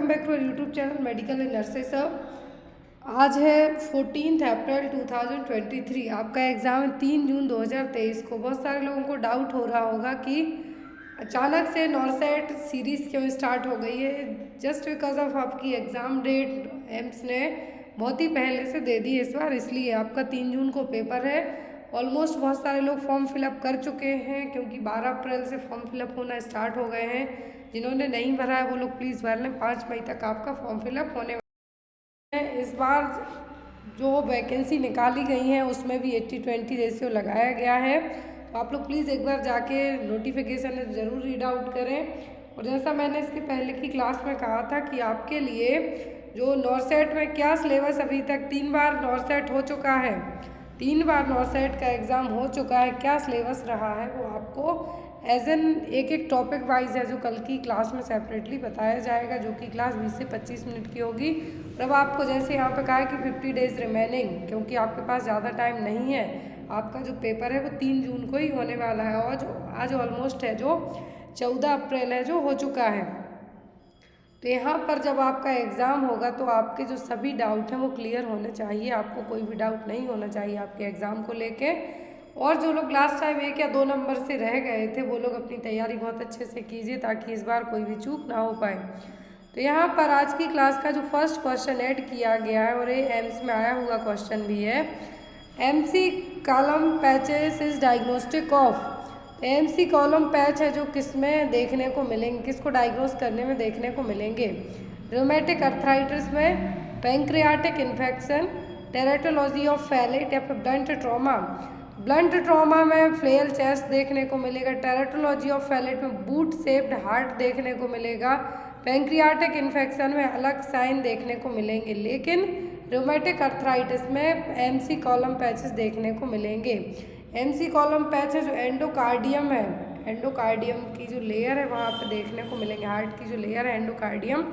Welcome back to our YouTube channel medical and nurses. आज है 14 अप्रैल 2023। आपका एग्ज़ाम है 3 जून 2023 को। बहुत सारे लोगों को डाउट हो रहा होगा कि अचानक से नॉर्सेट सीरीज़ क्यों स्टार्ट हो गई है। जस्ट बिकॉज ऑफ आपकी एग्ज़ाम डेट एम्स ने बहुत ही पहले से दे दी है इस बार, इसलिए आपका 3 जून को पेपर है। ऑलमोस्ट बहुत सारे लोग फॉर्म फिलअप कर चुके हैं क्योंकि 12 अप्रैल से फॉर्म फिलअप होना स्टार्ट हो गए हैं। जिन्होंने नहीं भरा है वो लोग प्लीज़ भर लें, 5 मई तक आपका फॉर्म फिलअप होने वाला है। इस बार जो वैकेंसी निकाली गई हैं उसमें भी 80-20 रेशियो लगाया गया है, तो आप लोग प्लीज़ एक बार जाके नोटिफिकेशन ज़रूर रीड आउट करें। और जैसा मैंने इसके पहले की क्लास में कहा था कि आपके लिए जो नॉर्सेट में क्या सिलेबस, अभी तक 3 बार नॉर्सेट हो चुका है, 3 बार नॉर्सेट का एग्ज़ाम हो चुका है, क्या सिलेबस रहा है वो आपको एज एन एक टॉपिक वाइज है जो कल की क्लास में सेपरेटली बताया जाएगा, जो कि क्लास 20 से 25 मिनट की होगी। और अब आपको जैसे यहाँ पे कहा है कि 50 डेज़ रिमेनिंग, क्योंकि आपके पास ज़्यादा टाइम नहीं है, आपका जो पेपर है वो 3 जून को ही होने वाला है और जो आज ऑलमोस्ट है जो 14 अप्रैल है जो हो चुका है। तो यहाँ पर जब आपका एग्ज़ाम होगा तो आपके जो सभी डाउट हैं वो क्लियर होने चाहिए, आपको कोई भी डाउट नहीं होना चाहिए आपके एग्ज़ाम को लेके। और जो लोग लास्ट टाइम 1 या 2 नंबर से रह गए थे वो लोग अपनी तैयारी बहुत अच्छे से कीजिए ताकि इस बार कोई भी चूक ना हो पाए। तो यहाँ पर आज की क्लास का जो फर्स्ट क्वेश्चन ऐड किया गया है और ये एम्स में आया हुआ क्वेश्चन भी है, MC column patches is diagnostic of. MC column patch है जो किस में देखने को मिलेंगे, किसको डायग्नोस करने में देखने को मिलेंगे? रूमेटिक अर्थराइटिस में, pancreatic infection, tetralogy of Fallot या फिर ब्लंट ट्रॉमा। ब्लंट ट्रॉमा में फ्लेयल चेस्ट देखने को मिलेगा, टेरेटोलॉजी ऑफ फैलेट में बूट शेप्ड हार्ट देखने को मिलेगा, पैंक्रियाटिक इन्फेक्शन में अलग साइन देखने को मिलेंगे, लेकिन रूमेटिक अर्थराइटिस में एमसी कॉलम पैचेस देखने को मिलेंगे। एमसी कॉलम पैच है जो एंडोकार्डियम है, एंडोकार्डियम की जो लेयर है वहाँ पे देखने को मिलेंगे, हार्ट की जो लेयर है एंडोकार्डियम,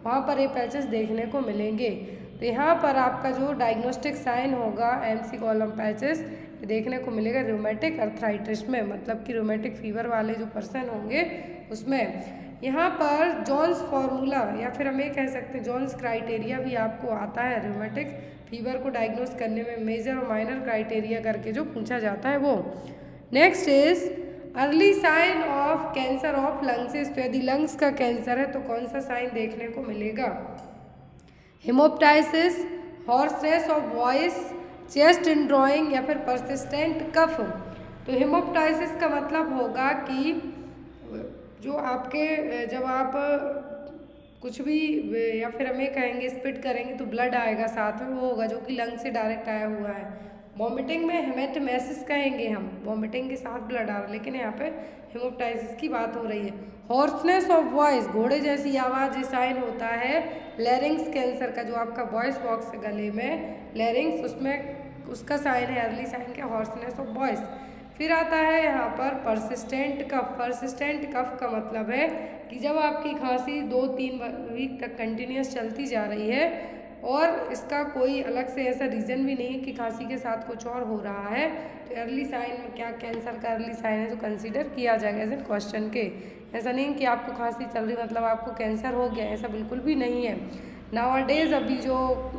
वहाँ पर ये पैचेस देखने को मिलेंगे। तो यहाँ पर आपका जो डायग्नोस्टिक साइन होगा एमसी कॉलम पैचेस देखने को मिलेगा रूमेटिक अर्थराइटिस में, मतलब कि रूमेटिक फीवर वाले जो पर्सन होंगे उसमें। यहाँ पर जॉन्स फार्मूला या फिर हम ये कह सकते हैं जॉन्स क्राइटेरिया भी आपको आता है रूमेटिक फीवर को डायग्नोस करने में, मेजर और माइनर क्राइटेरिया करके जो पूछा जाता है वो। Next is early sign of cancer of lungs. तो यदि लंग्स का कैंसर है तो कौन सा साइन देखने को मिलेगा? Haemoptysis, hoarseness of voice, chest in drawing या फिर परसिस्टेंट कफ। तो हेमोप्टाइसिस का मतलब होगा कि जो आपके जब आप कुछ भी या फिर हम ये कहेंगे स्पिट करेंगे तो ब्लड आएगा साथ में, वो होगा जो कि लंग से डायरेक्ट आया हुआ है। वॉमिटिंग में हेमेटोमेसिस कहेंगे हम, वॉमिटिंग के साथ ब्लड आ रहा है, लेकिन यहाँ पे हेमोप्टाइसिस की बात हो रही है। हॉर्सनेस ऑफ वॉइस, घोड़े जैसी आवाज़, ये साइन होता है लैरिंग्स कैंसर का, जो आपका वॉइस बॉक्स है गले में लैरिंग्स, उसमें उसका साइन है अर्ली साइन क्या? Hoarseness of voice. फिर आता है यहाँ पर परसिस्टेंट कफ। परसिस्टेंट कफ का मतलब है कि जब आपकी खांसी 2-3 वीक तक कंटिन्यूस चलती जा रही है और इसका कोई अलग से ऐसा रीज़न भी नहीं है कि खांसी के साथ कुछ और हो रहा है, तो अर्ली साइन में क्या कैंसर का अर्ली साइन है जो कंसीडर किया जाएगा एज एन क्वेश्चन के। ऐसा नहीं कि आपको खांसी चल रही मतलब आपको कैंसर हो गया, ऐसा बिल्कुल भी नहीं है। नाउअडेज अभी जो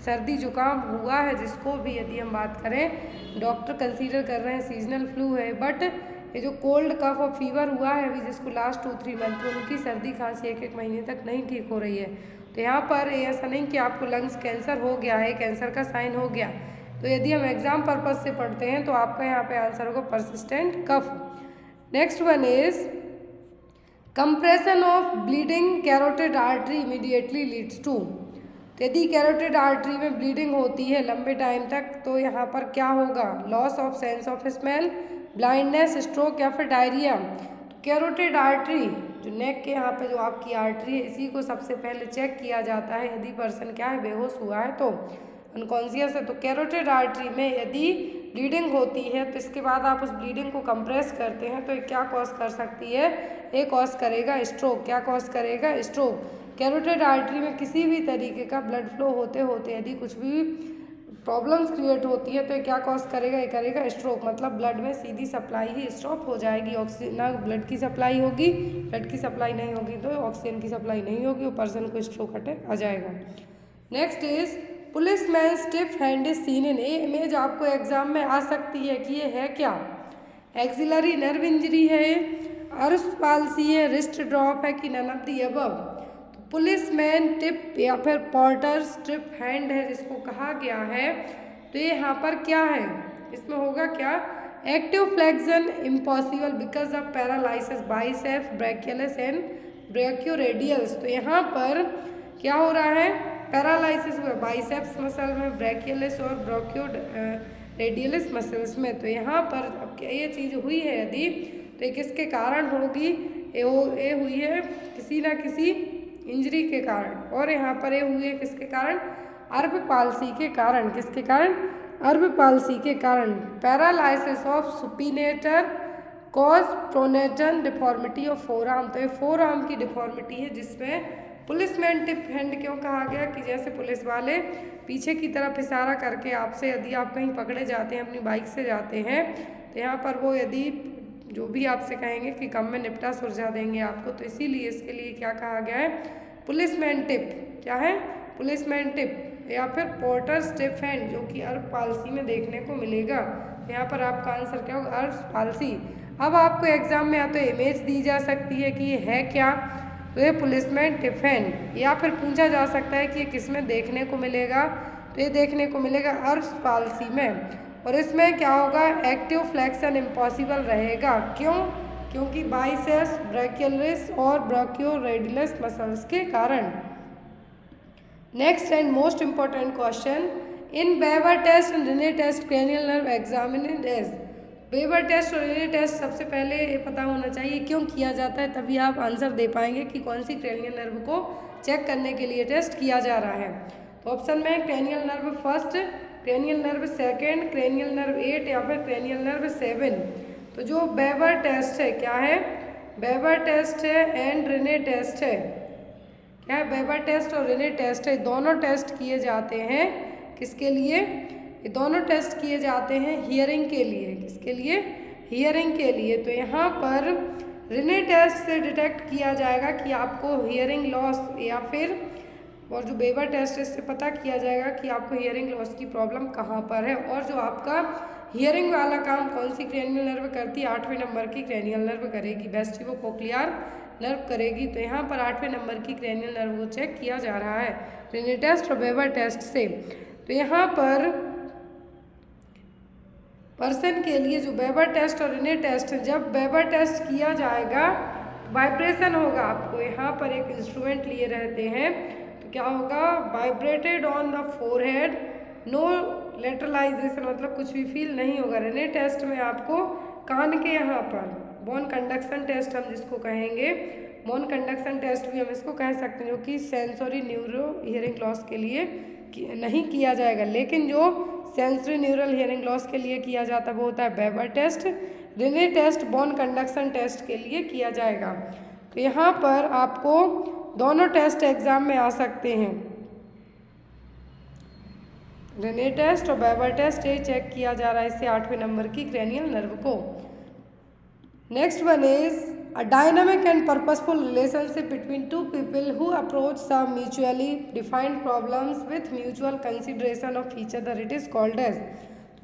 सर्दी जुकाम हुआ है जिसको भी यदि हम बात करें, डॉक्टर कंसीडर कर रहे हैं सीजनल फ्लू है, बट ये जो कोल्ड कफ और फीवर हुआ है अभी जिसको लास्ट 2-3 मंथ में, उनकी सर्दी खांसी 1-1 महीने तक नहीं ठीक हो रही है। तो यहाँ पर ऐसा नहीं कि आपको लंग्स कैंसर हो गया है, कैंसर का साइन हो गया। तो यदि हम एग्जाम पर्पज से पढ़ते हैं तो आपका यहाँ पे आंसर होगा persistent cough. Next one is compression of bleeding carotid artery immediately leads to. यदि कैरोटिड आर्टरी में ब्लीडिंग होती है लंबे टाइम तक तो यहाँ पर क्या होगा? Loss of sense of smell, blindness, stroke या फिर डायरिया। तो कैरोटिड आर्टरी जो नेक के यहाँ पे जो आपकी आर्टरी है इसी को सबसे पहले चेक किया जाता है यदि पर्सन क्या है बेहोश हुआ है तो अनकॉन्शियस है। तो कैरोटिड आर्टरी में यदि ब्लीडिंग होती है तो इसके बाद आप उस ब्लीडिंग को कंप्रेस करते हैं तो ये क्या कॉज कर सकती है? ये कॉज करेगा स्ट्रोक। क्या कॉज करेगा? स्ट्रोक। कैरोटिड आर्टरी में किसी भी तरीके का ब्लड फ्लो होते होते यदि कुछ भी प्रॉब्लम्स क्रिएट होती है तो ये क्या कॉज करेगा, ये करेगा स्ट्रोक, मतलब ब्लड में सीधी सप्लाई ही स्टॉप हो जाएगी। ऑक्सीजन ना ब्लड की सप्लाई होगी, ब्लड की सप्लाई नहीं होगी तो ऑक्सीजन की सप्लाई नहीं होगी, वो पर्सन को स्ट्रोक अटैक आ जाएगा। Next is police man stiff hand is seen इन। ये इमेज आपको एग्जाम में आ सकती है कि ये है क्या, एक्सिलरी नर्व इंजरी है, अर्श पाल्सी है, रिस्ट ड्रॉप है कि none of the above. Policeman tip या फिर पोर्टर स्ट्रिप हैंड है जिसको कहा गया है, तो ये यहाँ पर क्या है, इसमें होगा क्या, active flexion impossible because of paralysis biceps brachialis and brachioradialis. तो यहाँ पर क्या हो रहा है, पैरालाइसिस हुआ बाइसेप्स मसल में, ब्रैकियलिस और ब्रैकियोरेडियलिस मसल्स में। तो यहाँ पर अब ये चीज़ हुई है यदि, तो ये किसके कारण होगी, ये हुई है किसी ना किसी इंजरी के कारण, और यहाँ पर ये हुई है किसके कारण, अर्ब पाल्सी के कारण। किसके कारण, अर्ब पाल्सी के कारण। Paralysis of supinator cause pronation deformity of forearm. तो ये फोर आर्म की डिफॉर्मिटी है जिसमें पुलिसमैन टिप हैंड क्यों कहा गया, कि जैसे पुलिस वाले पीछे की तरफ इशारा करके आपसे, यदि आप कहीं पकड़े जाते हैं, अपनी बाइक से जाते हैं, तो यहाँ पर वो यदि जो भी आपसे कहेंगे कि कम में निपटा सुलझा देंगे आपको, तो इसीलिए इसके लिए क्या कहा गया है, पुलिसमैन टिप। क्या है, पुलिसमैन टिप या फिर पोर्टर स्टिफ हैंड, जो कि अर्ब पाल्सी में देखने को मिलेगा। यहाँ पर आपका आंसर क्या होगा, अर्ब पाल्सी। अब आपको एग्जाम में या तो इमेज दी जा सकती है कि ये है क्या, तो ये पुलिसमैन टिप हैंड, या फिर पूछा जा सकता है कि ये किस में देखने को मिलेगा, तो ये देखने को मिलेगा अर्ब पाल्सी में। और इसमें क्या होगा, एक्टिव फ्लेक्शन इम्पॉसिबल रहेगा। क्यों, क्योंकि बाइसेप्स ब्रैकियलिस और ब्रैकियोरेडियलिस मसल्स के कारण। Next and most important question, in Weber test and Rinne test cranial nerve examined as. Weber test और रिने टेस्ट सबसे पहले ये पता होना चाहिए क्यों किया जाता है, तभी आप आंसर दे पाएंगे कि कौन सी क्रेनियल नर्व को चेक करने के लिए टेस्ट किया जा रहा है। तो ऑप्शन में cranial nerve first, cranial nerve second, cranial nerve 8 या फिर क्रेनियल नर्व 7। तो जो वेबर टेस्ट है क्या है, वेबर टेस्ट है एंड रिने टेस्ट है। क्या है, वेबर टेस्ट और रिने टेस्ट है, दोनों टेस्ट किए जाते हैं किसके लिए, ये दोनों टेस्ट किए जाते हैं हियरिंग के लिए। किसके लिए, हियरिंग के लिए। तो यहाँ पर रिने टेस्ट से डिटेक्ट किया जाएगा कि आपको हियरिंग लॉस, या फिर और जो वेबर टेस्ट है इससे पता किया जाएगा कि आपको हियरिंग लॉस की प्रॉब्लम कहाँ पर है। और जो आपका हियरिंग वाला काम कौन सी क्रेनियल नर्व करती है, 8वें नंबर की क्रेनियल नर्व करेगी, वेस्टिबुलोकोक्लियर नर्व करेगी। तो यहाँ पर 8वें नंबर की क्रेनियल नर्व को चेक किया जा रहा है रिने टेस्ट और वेबर टेस्ट से। तो यहाँ पर पर्सन के लिए जो वेबर टेस्ट और रिने टेस्ट, जब वेबर टेस्ट किया जाएगा वाइब्रेशन होगा। आपको यहाँ पर एक इंस्ट्रूमेंट लिए रहते हैं, तो क्या होगा, vibrated on the forehead, no lateralization, मतलब कुछ भी फील नहीं होगा। रिने टेस्ट में आपको कान के यहाँ पर बोन कंडक्शन टेस्ट हम जिसको कहेंगे, बोन कंडक्शन टेस्ट भी हम इसको कह सकते हैं, जो कि सेंसरी न्यूरो हियरिंग लॉस के लिए नहीं किया जाएगा। लेकिन जो सेंसरी न्यूरल हियरिंग लॉस के लिए किया जाता है वो होता है Weber test. Rinne test bone conduction test के लिए किया जाएगा। तो यहाँ पर आपको दोनों टेस्ट एग्जाम में आ सकते हैं, रिने टेस्ट और वेबर टेस्ट, ये चेक किया जा रहा है इससे 8वें नंबर की क्रेनियल नर्व को। Next one is a dynamic and purposeful relationship between two people who approach some mutually defined problems with mutual consideration of each other, it is called as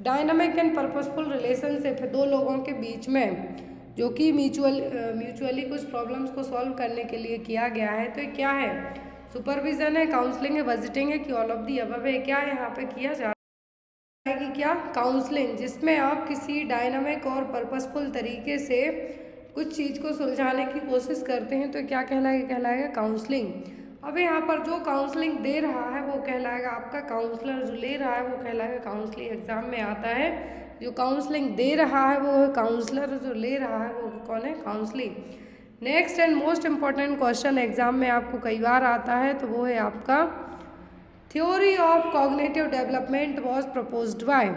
dynamic and purposeful relationship है दो लोगों के बीच में, जो कि mutually कुछ problems को solve करने के लिए किया गया है। तो ये क्या है, सुपरविजन है, काउंसलिंग है, विजिटिंग है कि ऑल ऑफ दी अबव है। क्या यहाँ पे किया जा रहा है कि क्या, काउंसलिंग, जिसमें आप किसी डायनामिक और पर्पसफुल तरीके से कुछ चीज़ को सुलझाने की कोशिश करते हैं, तो क्या कहलाएगा काउंसलिंग। अब यहाँ पर जो काउंसलिंग दे रहा है वो कहलाएगा आपका काउंसलर, जो ले रहा है वो कहलाएगा काउंसलिंग। एग्जाम में आता है जो काउंसलिंग दे रहा है वो है काउंसलर, जो ले रहा है वो कौन है, counselling. Next and most important question exam में आपको कई बार आता है, तो वो है आपका theory of cognitive development was proposed by.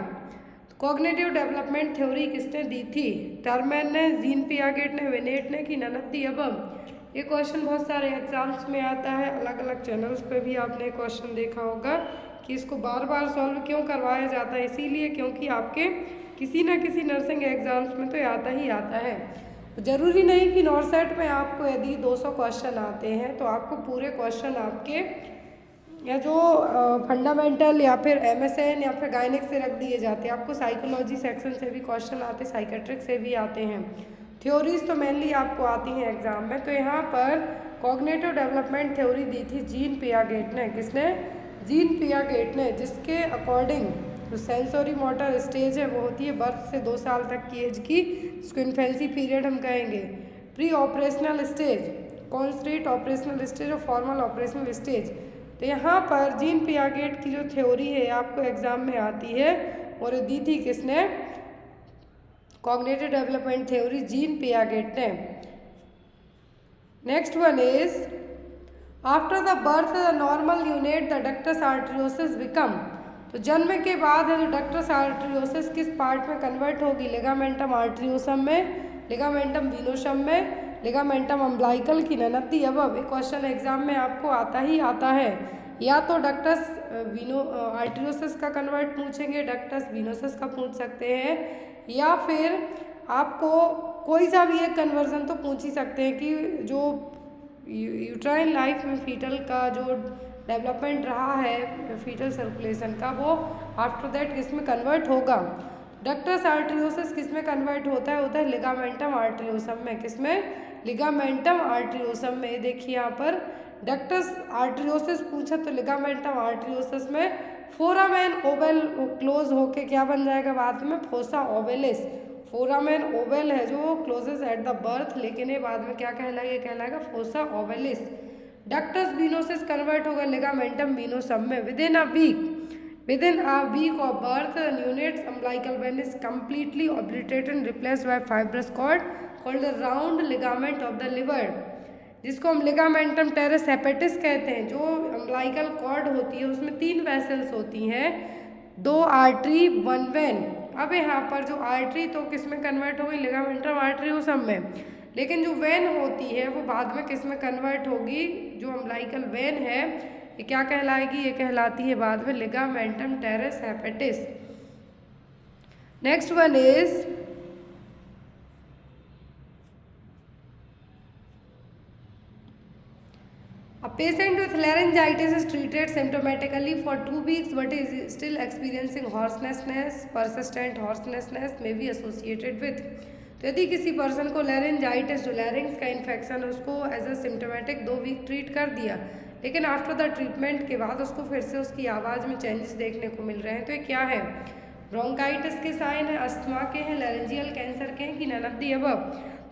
Cognitive development theory किसने दी थी, टर्मेन ने, जीन पियागेट ने, विनेट ने कि नन ऑफ दी अबव। ये क्वेश्चन बहुत सारे एग्जाम्स में आता है, अलग अलग चैनल्स पे भी आपने क्वेश्चन देखा होगा कि इसको बार बार सॉल्व क्यों करवाया जाता है, इसीलिए क्योंकि आपके किसी न किसी नर्सिंग एग्ज़ाम्स में तो आता ही आता है। ज़रूरी नहीं कि नॉर्सेट में आपको यदि 200 क्वेश्चन आते हैं तो आपको पूरे क्वेश्चन आपके या जो फंडामेंटल या फिर MSN या फिर गायनिक से रख दिए जाते हैं। आपको साइकोलॉजी सेक्शन से भी क्वेश्चन आते हैं, साइकेट्रिक से भी आते हैं। थ्योरीज तो मेनली आपको आती हैं एग्जाम में। तो यहाँ पर कॉग्निटिव डेवलपमेंट थ्योरी दी थी जीन पियागेट ने। किसने? जीन पियागेट ने, जिसके अकॉर्डिंग जो सेंसरी मोटर स्टेज है वो होती है बर्थ से 2 साल तक की एज की, जिसको इन्फेंसी पीरियड हम कहेंगे। Preoperational stage, concrete operational stage और फॉर्मल ऑपरेशनल स्टेज। तो यहाँ पर जीन पियागेट की जो थ्योरी है आपको एग्जाम में आती है और दी थी किसने? Cognitive development theory Jean Piaget ने। Next one is after the birth the normal unit the ductus arteriosus become. तो जन्म के बाद है जो डक्टस आर्टरियोसिस किस पार्ट में कन्वर्ट होगी? लिगामेंटम आर्टरियोसम में, लिगामेंटम वीनोसम में, लिगामेंटम अम्ब्लाइकल की नन ऑफ द अबव। एक क्वेश्चन एग्जाम में आपको आता ही आता है। या तो डक्टस आर्टरियोसिस का कन्वर्ट पूछेंगे, डक्टस वीनोसिस का पूछ सकते हैं, या फिर आपको कोई सा भी एक कन्वर्जन तो पूछ ही सकते हैं कि जो यूट्राइन लाइफ में फीटल का जो डेवलपमेंट रहा है फीटल सर्कुलेशन का, वो आफ्टर दैट किस में कन्वर्ट होगा? डक्टस आर्टरियोसिस किस में कन्वर्ट होता है? होता है लिगामेंटम आर्टरियोसम में। किस में? लिगामेंटम आर्टरियोसम में। देखिए यहाँ पर डक्टस आर्टरियोसिस पूछा तो लिगामेंटम आर्टरियोसिस में फोरामेन ओवल क्लोज होके क्या बन जाएगा बाद में? Fossa ovalis. फोरामेन ओवल है जो क्लोजेस एट द बर्थ, लेकिन ये बाद में क्या कहलाएगा? कहलाएगा fossa ovalis. Ductus venosus convert होगा लिगामेंटम वीनोसम में। Within a week of birth units umbilical vein is completely obliterated and replaced by fibrous cord called the round ligament of the liver, जिसको हम लिगामेंटम टेरेस हेपेटिस कहते हैं। जो umbilical cord होती है उसमें 3 वेसल्स होती हैं, 2 आर्टरी 1 वेन। अब यहाँ पर जो आर्टरी तो किस में कन्वर्ट हो गई? लिगामेंटम आर्टरियोसम में, लेकिन जो वेन होती है वो बाद में किस में कन्वर्ट होगी? जो अम्ब्लाइकल वेन है ये क्या कहलाएगी? ये कहलाती है बाद में ligamentum teres hepatis. Next one is a patient with laryngitis is treated symptomatically for 2 weeks but is still experiencing hoarseness, persistent hoarseness may be associated with। तो यदि किसी पर्सन को लैरिंजाइटिस जो लैरिंग्स का इन्फेक्शन है उसको as a symptomatic 2 week treat कर दिया, लेकिन आफ्टर द ट्रीटमेंट के बाद उसको फिर से उसकी आवाज़ में चेंजेस देखने को मिल रहे हैं, तो ये क्या है? ब्रोंकाइटिस के साइन है, अस्थमा के हैं, लैरिंजियल कैंसर के हैं कि नन ऑफ द अबव?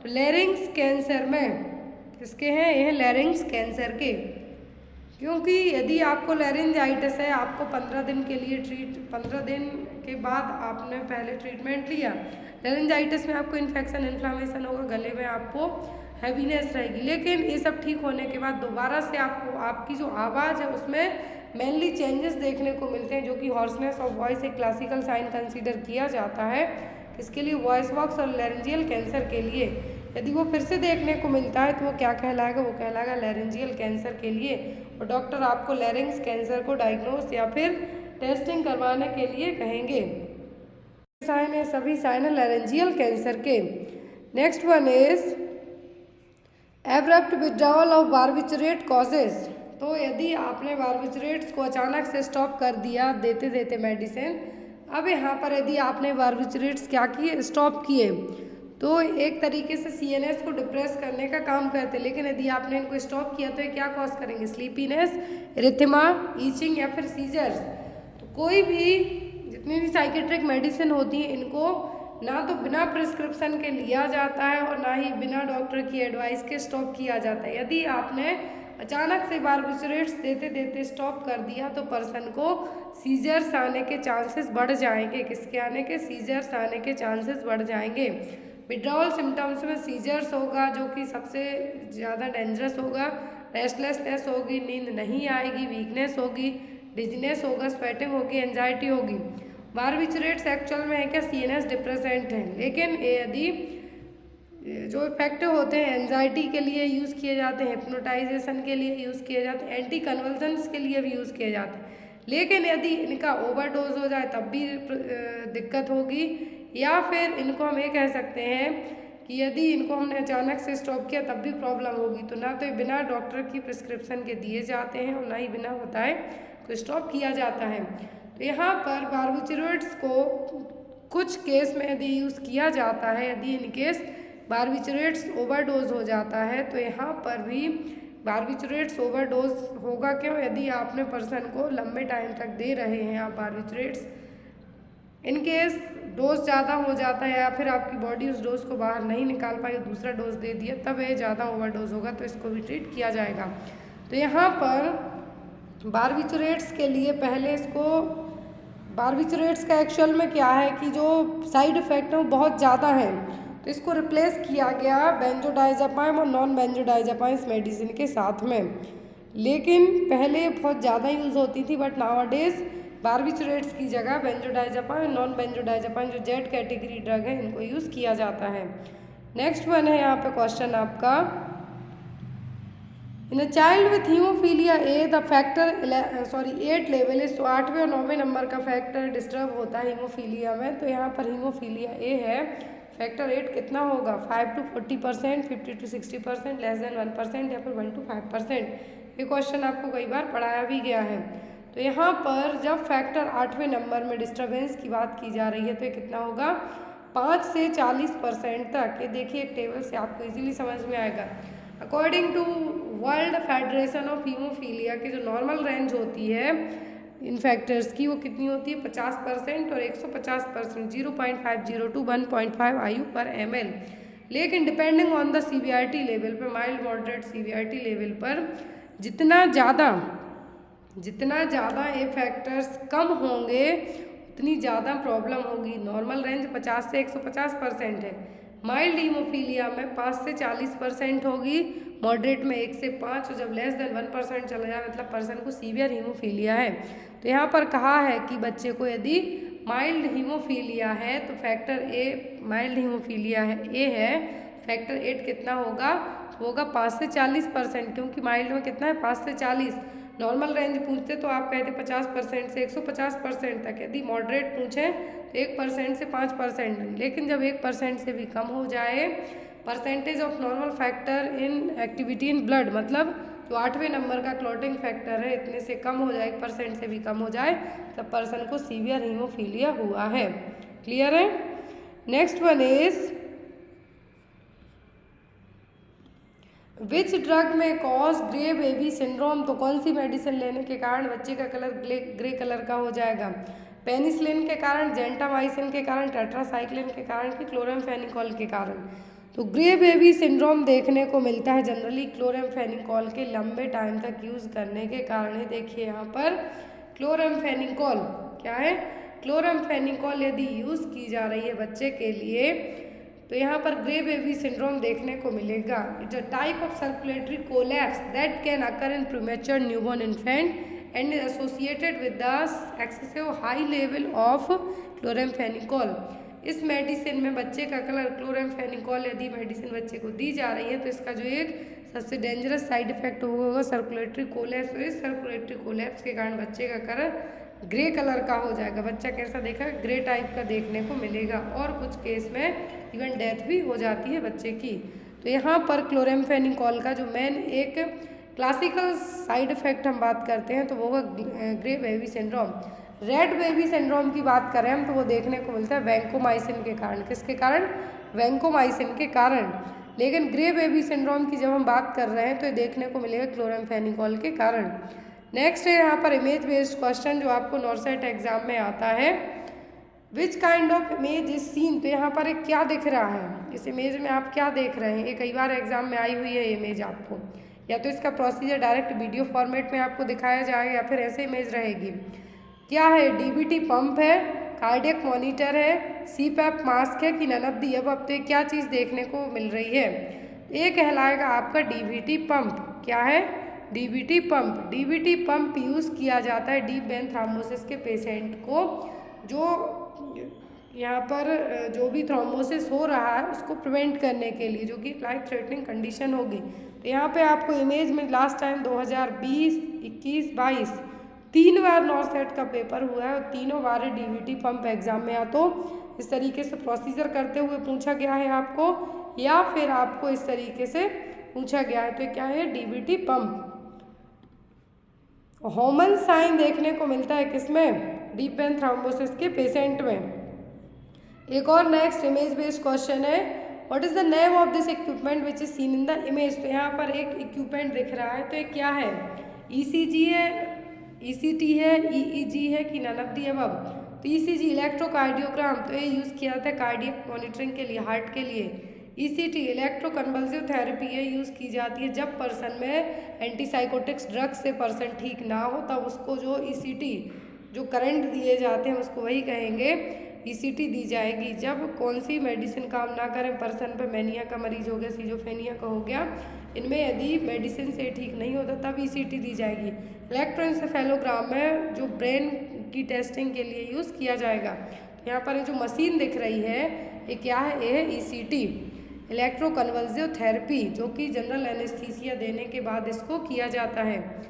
तो लैरिंग्स कैंसर में किसके हैं? ये हैं लैरिंग्स कैंसर के। क्योंकि यदि आपको लैरिंजाइटिस है, आपको 15 दिन के लिए 15 दिन के बाद आपने पहले ट्रीटमेंट लिया, लैरिंजाइटिस में आपको इन्फेक्शन इन्फ्लामेशन होगा, गले में आपको हैवीनेस रहेगी, लेकिन ये सब ठीक होने के बाद दोबारा से आपको आपकी जो आवाज़ है उसमें मेनली चेंजेस देखने को मिलते हैं, जो कि हॉर्सनेस ऑफ वॉइस एक क्लासिकल साइन कंसीडर किया जाता है। इसके लिए वॉइस बॉक्स और लैरिंजियल कैंसर के लिए यदि वो फिर से देखने को मिलता है तो वो क्या कहलाएगा? वो कहलाएगा लैरिंजियल कैंसर के लिए, और डॉक्टर आपको लैरिंग्स कैंसर को डायग्नोस या फिर टेस्टिंग करवाने के लिए कहेंगे। साइन है, सभी साइन है लैरिंजियल कैंसर के। Next one is abrupt withdrawal of barbiturate causes. तो यदि आपने बार्बिचरेट्स को अचानक से स्टॉप कर दिया देते देते मेडिसिन, अब यहाँ पर यदि आपने बार्बिचरेट्स क्या किए? स्टॉप किए, तो एक तरीके से CNS को डिप्रेस करने का काम करते हैं, लेकिन यदि आपने इनको स्टॉप किया तो ये क्या कॉज करेंगे? स्लीपीनेस, इरिथेमा, ईचिंग या फिर सीजर्स। तो कोई भी जितनी भी साइकेट्रिक मेडिसिन होती हैं इनको ना तो बिना प्रिस्क्रिप्शन के लिया जाता है और ना ही बिना डॉक्टर की एडवाइस के स्टॉप किया जाता है। यदि आपने अचानक से बार्बिचरेट्स देते देते स्टॉप कर दिया तो पर्सन को सीजर्स आने के चांसेस बढ़ जाएंगे। किसके आने के? सीजर्स आने के चांसेस बढ़ जाएंगे। विड्रॉल सिम्टम्स में सीजर्स होगा जो कि सबसे ज़्यादा डेंजरस होगा, रेस्टलेसनेस होगी, नींद नहीं आएगी, वीकनेस होगी, डिजीनेस होगा, स्वेटिंग होगी, एंजाइटी होगी। बार्बिचरेट्स एक्चुअल में है क्या? CNS डिप्रेसेंट हैं, लेकिन यदि जो इफेक्टिव होते हैं एंजाइटी के लिए यूज़ किए जाते हैं, हिप्नोटाइजेशन के लिए यूज़ किए जाते हैं, एंटी कन्वल्जन्स के लिए भी यूज़ किए जाते हैं, लेकिन यदि इनका ओवरडोज हो जाए तब भी दिक्कत होगी, या फिर इनको हम ये कह सकते हैं कि यदि इनको हमने अचानक से स्टॉप किया तब भी प्रॉब्लम होगी। तो ना तो ये बिना डॉक्टर की प्रिस्क्रिप्शन के दिए जाते हैं और ना ही बिना बताए को स्टॉप किया जाता है। तो यहाँ पर बारबिचुरेट्स को कुछ केस में यदि यूज़ किया जाता है, यदि इन केस बारबिचुरेट्स ओवरडोज हो जाता है, तो यहाँ पर भी बारबिचुरेट्स ओवरडोज होगा क्यों? यदि आपने पर्सन को लंबे टाइम तक दे रहे हैं आप बारबिचुरेट्स, इन केस डोज ज़्यादा हो जाता है या फिर आपकी बॉडी उस डोज को बाहर नहीं निकाल पाई, दूसरा डोज दे दिया, तब ये ज़्यादा ओवरडोज होगा, तो इसको भी ट्रीट किया जाएगा। तो यहाँ पर बारबिचुरेट्स के लिए पहले इसको, बारबिचुरेट्स का एक्चुअल में क्या है कि जो साइड इफ़ेक्ट है वो बहुत ज़्यादा है, तो इसको रिप्लेस किया गया बेंजोडाइज़ेपाम और नॉन बेंजोडाइज़ेपाम इस मेडिसिन के साथ में। लेकिन पहले बहुत ज़्यादा यूज़ होती थी, बट नाउअडेज बारबिचुरेट्स की जगह बेंजोडाइज़ेपाम और नॉन बेंजोडाइज़ेपाम जो जेड कैटेगरी ड्रग है इनको यूज़ किया जाता है। नेक्स्ट वन है यहाँ पे क्वेश्चन आपका, in a child with haemophilia A the factor 8 level is, तो 8वें और 9वें नंबर का फैक्टर डिस्टर्ब होता है हीमोफीलिया में। तो यहाँ पर हीमोफीलिया ए है, फैक्टर 8 कितना होगा? 5 to 40%, 50 to 60%, लेस देन 1% या फिर 1 to 5%। ये क्वेश्चन आपको कई बार पढ़ाया भी गया है। तो यहाँ पर जब फैक्टर 8वें नंबर में डिस्टर्बेंस की बात की जा रही है तो ये कितना होगा? 5 से 40% तक। ये देखिए एक टेबल से आपको इजीली समझ में आएगा। According to World Federation of Hemophilia की जो नॉर्मल रेंज होती है इन फैक्टर्स की, वो कितनी होती है? 50% और 150%, 0.50 to 1.5 IU per ml। लेकिन depending on the severity level पर, माइल्ड मॉडरेट सीवियरिटी लेवल पर जितना ज़्यादा ये फैक्टर्स कम होंगे उतनी ज़्यादा प्रॉब्लम होगी। नॉर्मल रेंज 50 से 150% है, माइल्ड हीमोफीलिया में 5 से 40% होगी, मॉडरेट में 1 से 5, और जब लेस देन 1% चला जाए मतलब पर्सन को सीवियर हीमोफीलिया है। तो यहाँ पर कहा है कि बच्चे को यदि माइल्ड हीमोफीलिया है तो फैक्टर ए, माइल्ड हीमोफीलिया है ए है, फैक्टर 8 कितना होगा? होगा 5 से 40%, क्योंकि माइल्ड में कितना है? 5 से 40। नॉर्मल रेंज पूछते तो आप कहते 50% से 150% तक, यदि मॉडरेट पूछें तो 1% से 5%, लेकिन जब 1% से भी कम हो जाए, percentage of normal factor in activity in blood, मतलब जो 8वें नंबर का क्लॉटिंग फैक्टर है इतने से कम हो जाए, 1% से भी कम हो जाए, तब पर्सन को सीवियर हीमोफीलिया हुआ है। क्लियर है? Next one is, which drug में कॉज ग्रे बेबी सिंड्रोम? तो कौन सी मेडिसिन लेने के कारण बच्चे का कलर ग्रे कलर का हो जाएगा? पेनिसिलिन के कारण, जेंटामाइसिन के कारण, टेट्रासाइक्लिन के कारण कि क्लोरामफेनिकोल के कारण? तो ग्रे बेबी सिंड्रोम देखने को मिलता है जनरली क्लोरामफेनिकोल के लंबे टाइम तक यूज़ करने के कारण है। देखिए यहाँ पर क्लोरामफेनिकोल क्या है? क्लोरामफेनिकोल यदि यूज़ की जा रही है बच्चे के लिए तो यहाँ पर ग्रे बेबी सिंड्रोम देखने को मिलेगा। It's a type of circulatory collapse that can occur in premature newborn infant and is associated with the excessive high level of chloramphenicol. इस मेडिसिन में बच्चे का कलर, क्लोरामफेनिकोल यदि मेडिसिन बच्चे को दी जा रही है तो इसका जो एक सबसे डेंजरस साइड इफेक्ट होगा सर्कुलेटरी कोलैप्स। तो इस सर्कुलेटरी कोलैप्स के कारण बच्चे का कलर ग्रे कलर का हो जाएगा। बच्चा कैसा देखा? ग्रे टाइप का देखने को मिलेगा, और कुछ केस में इवन डेथ भी हो जाती है बच्चे की। तो यहाँ पर क्लोरामफेनिकोल का जो मेन एक क्लासिकल साइड इफेक्ट हम बात करते हैं तो वो होगा grey baby syndrome. Red baby syndrome की बात करें हम तो वो देखने को मिलता है वैंकोमाइसिन के कारण। किसके कारण? वैंकोमाइसिन के कारण। लेकिन ग्रे बेबी सिंड्रोम की जब हम बात कर रहे हैं तो ये देखने को मिलेगा क्लोरामफेनिकोल के कारण। नेक्स्ट है यहाँ पर इमेज बेस्ड क्वेश्चन जो आपको नॉर्सेट एग्जाम में आता है। Which kind of image is seen? तो यहाँ पर एक क्या दिख रहा है? इस इमेज में आप क्या देख रहे हैं? ये कई बार एग्जाम में आई हुई है इमेज आपको, या तो इसका प्रोसीजर डायरेक्ट वीडियो फॉर्मेट में आपको दिखाया जाएगा या फिर ऐसे इमेज रहेगी। क्या है? डीबीटी पंप है, कार्डियक मॉनिटर है, सीपैप मास्क है कि नन ऑफ द अबव? तो क्या चीज़ देखने को मिल रही है? ये कहलाएगा आपका डीबीटी पंप। क्या है? DBT pump. DBT pump use किया जाता है डीप वेन थ्रोम्बोसिस के पेशेंट को, जो यहाँ पर जो भी थ्रोम्बोसिस हो रहा है उसको प्रिवेंट करने के लिए, जो कि लाइफ थ्रेटनिंग कंडीशन होगी। तो यहाँ पे आपको इमेज में लास्ट टाइम 2020, 21, 22 3 बार नॉर्सेट का पेपर हुआ है और तीनों बार डीबीटी पंप एग्जाम में या तो इस तरीके से प्रोसीजर करते हुए पूछा गया है आपको, या फिर आपको इस तरीके से पूछा गया है। तो क्या है? DBT pump. होमन साइन देखने को मिलता है किसमें? डीप वेन थ्रोम्बोसिस के पेशेंट में। एक और नेक्स्ट इमेज बेस्ड क्वेश्चन है, what is the name of this equipment which is seen in the image. तो यहाँ पर एक इक्विपमेंट दिख रहा है, तो ये क्या है? ईसीजी है, ईसीटी है, ईईजी है कि नन ऑफ द अबव। तो ईसीजी इलेक्ट्रोकार्डियोग्राम, तो ये यूज़ किया जाता है कार्डियक मॉनिटरिंग के लिए, हार्ट के लिए। ईसीटी इलेक्ट्रोकन्वल्सिव थेरेपी है, यूज़ की जाती है जब पर्सन में एंटीसाइकोटिक्स ड्रग्स से पर्सन ठीक ना हो, तब उसको जो ईसीटी जो करंट दिए जाते हैं उसको वही कहेंगे ईसीटी दी जाएगी। जब कौन सी मेडिसिन काम ना करें पर्सन पे, मैनिया का मरीज हो गया, सीजोफ्रेनिया का हो गया, इनमें यदि मेडिसिन से ठीक नहीं होता तब ईसीटी दी जाएगी। इलेक्ट्रोएंसेफेलोग्राम में जो ब्रेन की टेस्टिंग के लिए यूज़ किया जाएगा। तो यहाँ पर ये जो मशीन दिख रही है ये क्या है? ये है ईसीटी इलेक्ट्रोकन्वल्सिव थेरेपी, जो कि जनरल एनेस्थीसिया देने के बाद इसको किया जाता है।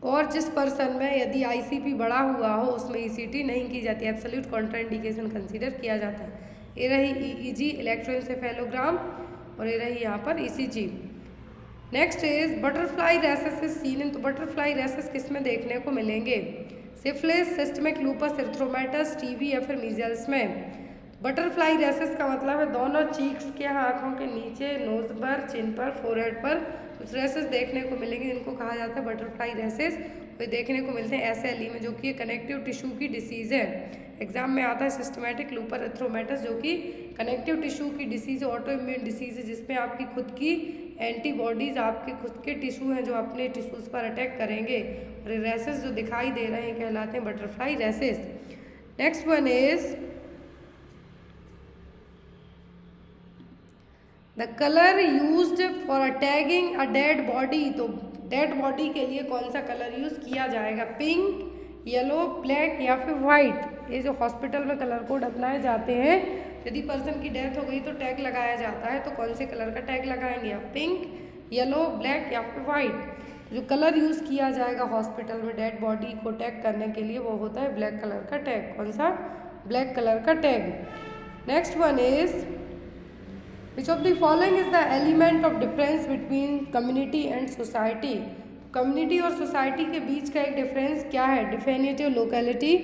और जिस पर्सन में यदि आईसीपी बढ़ा हुआ हो उसमें ईसीटी नहीं की जाती, एब्सोल्यूट कॉन्ट्राइंडिकेशन कंसीडर किया जाता है। ये रही ईईजी इलेक्ट्रोएंसेफेलोग्राम और ये रही यहाँ पर ECG. Next is butterfly rashes is seen in. तो बटरफ्लाई रेसेस किस में देखने को मिलेंगे? Syphilis, systemic lupus erythematosus, TB या फिर मीजल्स में। बटरफ्लाई रेसेस का मतलब है दोनों चीक्स के, आँखों के नीचे, नोज पर, चिन पर, फोरहेड पर कुछ रेसेस देखने को मिलेंगे जिनको कहा जाता है बटरफ्लाई रेसेस। तो देखने को मिलते हैं एसएलई में, जो कि कनेक्टिव टिश्यू की डिसीज़ है। एग्जाम में आता है सिस्टमैटिक लूपर एरिथ्रोमेटस, जो कि कनेक्टिव टिश्यू की डिसीज़, ऑटो इम्यून डिसीज़ है, जिसमें आपकी खुद की एंटीबॉडीज़ आपके खुद के टिश्यू हैं जो अपने टिश्यूज़ पर अटैक करेंगे। और ये रेसेस जो दिखाई दे रहे हैं कहलाते हैं butterfly rashes. Next one is the colour used for tagging a dead body. तो डेड बॉडी के लिए कौन सा कलर यूज़ किया जाएगा? पिंक, येलो, ब्लैक या फिर वाइट। ये जो हॉस्पिटल में कलर कोड अपनाए जाते हैं, यदि पर्सन की डेथ हो गई तो टैग लगाया जाता है, तो कौन से कलर का टैग लगाएंगे आप? पिंक, येलो, ब्लैक या फिर वाइट। जो कलर यूज़ किया जाएगा हॉस्पिटल में डेड बॉडी को टैग करने के लिए वो होता है ब्लैक कलर का टैग। कौन सा? ब्लैक कलर का tag. Next one is Which of the following is the element of difference between community and society? Community और सोसाइटी के बीच का एक डिफरेंस क्या है? Definitive locality,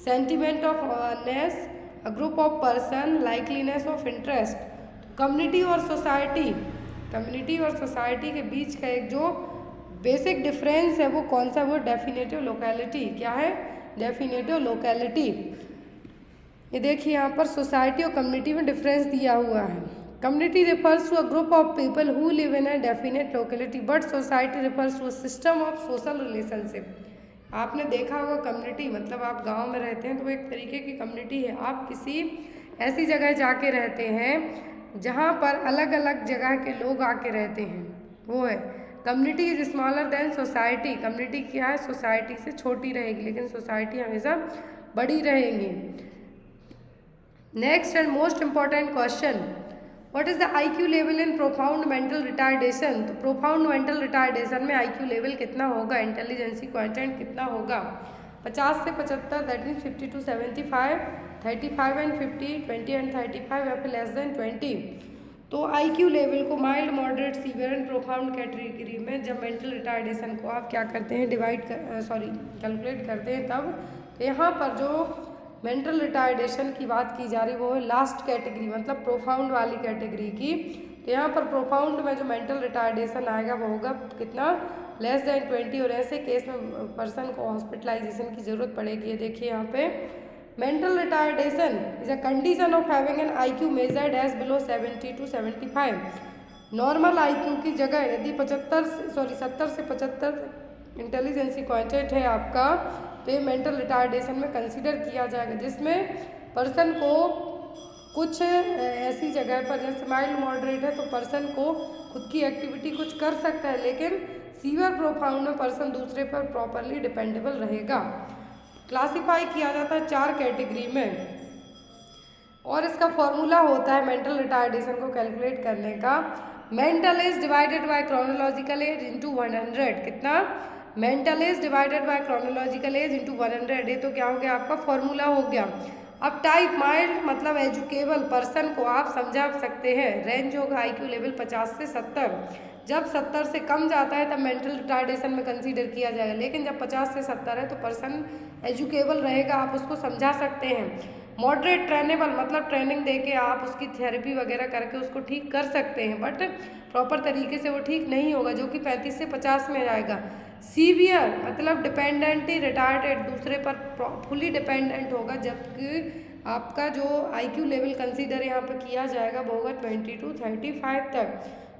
sentiment of awareness, a group of person, likeliness of interest. Community और society के बीच का एक जो बेसिक डिफरेंस है वो कौन सा? वो डेफिनेटिव लोकेलिटी। क्या है? Definitive locality. ये देखिए यहाँ पर सोसाइटी और कम्युनिटी में डिफरेंस दिया हुआ है। Community refers to a group of people who live in a definite locality, but society refers to a system of social relationship. आपने देखा होगा कम्युनिटी मतलब आप गांव में रहते हैं तो वो एक तरीके की कम्युनिटी है। आप किसी ऐसी जगह जाके रहते हैं जहां पर अलग अलग जगह के लोग आके रहते हैं, वो है community. Is smaller than society. Community क्या है? सोसाइटी से छोटी रहेगी, लेकिन सोसाइटी हमेशा बड़ी रहेगी। Next and most important question, what is the IQ level in profound mental retardation. तो प्रोफाउंड मेंटल रिटार्डेशन में IQ लेवल कितना होगा? इंटेलिजेंसी क्वांटिएंट कितना होगा? 50 से 75, that means 50 to 75, 35 and 50, 20 and 35 या फिर लेस देन 20। तो IQ लेवल को mild, moderate, severe and profound category में जब मेंटल रिटार्डेशन को आप क्या करते हैं? कैलकुलेट करते हैं तब। तो यहाँ पर जो मेंटल रिटार्डेशन की बात की जा रही वो है लास्ट कैटेगरी, मतलब प्रोफाउंड वाली कैटेगरी की। तो यहाँ पर प्रोफाउंड में जो मेंटल रिटार्डेशन आएगा वो होगा कितना? Less than 20। और ऐसे केस में पर्सन को हॉस्पिटलाइजेशन की ज़रूरत पड़ेगी। ये देखिए यहाँ पे mental retardation is a condition of having an IQ measured as below 70 to 75। Normal IQ की जगह यदि 70 से 75 इंटेलिजेंसी क्वांटिएंट है आपका, तो ये मेंटल रिटार्डेशन में कंसीडर किया जाएगा, जिसमें पर्सन को कुछ ऐसी जगह पर, जैसे माइल्ड मॉडरेट है तो पर्सन को खुद की एक्टिविटी कुछ कर सकता है, लेकिन सीवियर प्रोफाउंड में पर्सन दूसरे पर प्रॉपरली डिपेंडेबल रहेगा। क्लासीफाई किया जाता है 4 कैटेगरी में और इसका फॉर्मूला होता है मेंटल रिटार्डेशन को कैलकुलेट करने का। Mental is divided by chronological age into 100। कितना? Mental as divided by chronological age into 100, ये तो क्या हो गया आपका फॉर्मूला हो गया। अब टाइप माइल्ड मतलब एजुकेबल पर्सन को आप समझा सकते हैं। रेंज होगा IQ लेवल 50 से 70। जब 70 से कम जाता है तब मेंटल रिटार्डेशन में कंसीडर किया जाएगा, लेकिन जब 50 से 70 है तो पर्सन एजुकेबल रहेगा, आप उसको समझा सकते हैं। मॉडरेट ट्रेनेबल मतलब ट्रेनिंग देके आप उसकी थेरेपी वगैरह करके उसको ठीक कर सकते हैं, बट प्रॉपर तरीके से वो ठीक नहीं होगा, जो कि 35 से 50 में जाएगा। सीवियर मतलब डिपेंडेंटली रिटार्डेड, दूसरे पर फुली डिपेंडेंट होगा, जबकि आपका जो IQ लेवल कंसीडर यहाँ पर किया जाएगा वो होगा 20 to 35 तक।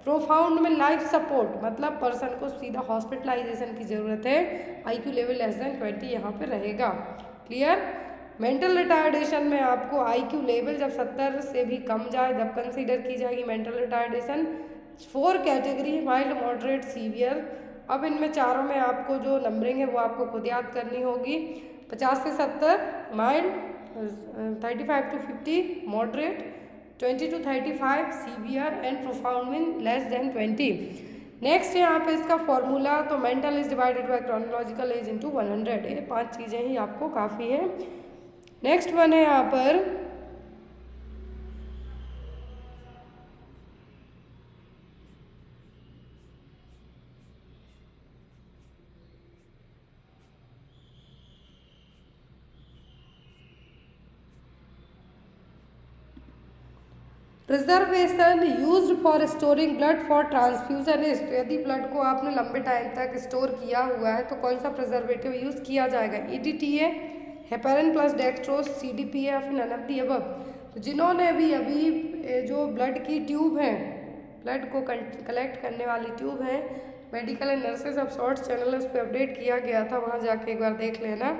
प्रोफाउंड में लाइफ सपोर्ट मतलब पर्सन को सीधा हॉस्पिटलाइजेशन की ज़रूरत है, IQ लेवल लेस देन 20 यहाँ पे रहेगा। क्लियर। मेंटल रिटार्डेशन में आपको IQ लेवल जब 70 से भी कम जाए तब कंसीडर की जाएगी mental retardation. 4 category mild, moderate, severe. अब इनमें चारों में आपको जो नंबरिंग है वो आपको खुद याद करनी होगी। 50 से 70 mild, 35 to 50 moderate, 20 to 35 severe and profound mean less than 20। Next यहाँ पे इसका फॉर्मूला तो mental is divided by chronological age into 100, ये 5 चीज़ें ही आपको काफ़ी है। नेक्स्ट वन है यहाँ पर preservation used for storing blood for transfusionist. तो यदि ब्लड को आपने लंबे टाइम तक स्टोर किया हुआ है तो कौन सा प्रिजर्वेटिव यूज़ किया जाएगा? EDTA, heparin plus dextrose, CDP या फिर नन ऑफ द अबव। तो जिन्होंने भी अभी जो ब्लड की ट्यूब है, ब्लड को कलेक्ट करने वाली ट्यूब है, medical and nurses of shorts channel उस पर अपडेट किया गया था, वहाँ जाके एक बार देख लेना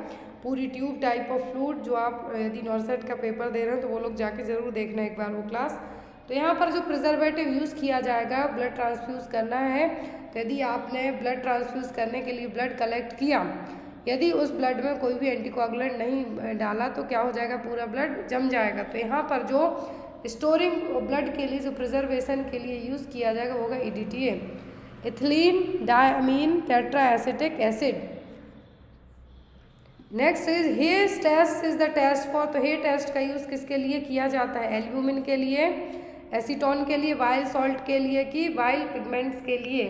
पूरी ट्यूब टाइप ऑफ फ्लूइड। जो आप यदि नॉर्सेट का पेपर दे रहे हैं तो वो लोग जाके ज़रूर देखना एक बार वो क्लास। तो यहाँ पर जो प्रिजर्वेटिव यूज़ किया जाएगा, ब्लड ट्रांसफ्यूज़ करना है तो यदि आपने ब्लड ट्रांसफ्यूज़ करने के लिए ब्लड कलेक्ट किया, यदि उस ब्लड में कोई भी एंटीकोगुलेंट नहीं डाला तो क्या हो जाएगा, पूरा ब्लड जम जाएगा। तो यहाँ पर जो स्टोरिंग ब्लड के लिए जो प्रिजर्वेशन के लिए यूज़ किया जाएगा वो होगा EDTA, ethylene diamine tetra acetic acid. Next is hair test is the test for. तो हेयर टेस्ट का यूज़ किसके लिए किया जाता है? एल्ब्यूमिन के लिए, एसीटोन के लिए, वाइल सॉल्ट के लिए कि वाइल पिगमेंट्स के लिए?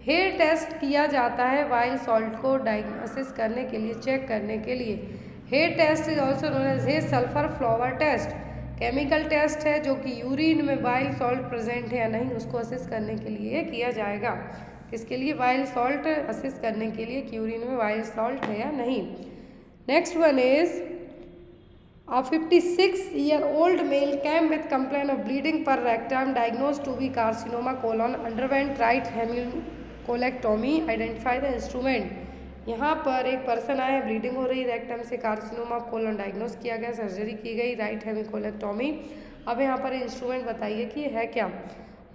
हेयर टेस्ट किया जाता है वाइल सॉल्ट को डायग्नोसिस करने के लिए, चेक करने के लिए। Hair test is also known as hair sulphur flower test. Chemical test है जो कि यूरिन में वाइल सॉल्ट प्रेजेंट है या नहीं उसको असेस करने के लिए किया जाएगा। इसके लिए वाइल सॉल्ट असेस करने के लिए कि यूरिन में वाइल सॉल्ट है या नहीं। Next one is A 56-year-old male came with complaint of bleeding per rectum, diagnosed to be carcinoma colon, underwent right hemicolectomy, identify the instrument। यहाँ पर एक पर्सन आया, ब्लीडिंग हो रही रेक्टम से, कार्सिनोमा कोलन डायग्नोस किया गया, सर्जरी की गई, राइट हेमिकोलेक्टोमी। अब यहाँ पर इंस्ट्रूमेंट बताइए कि है क्या?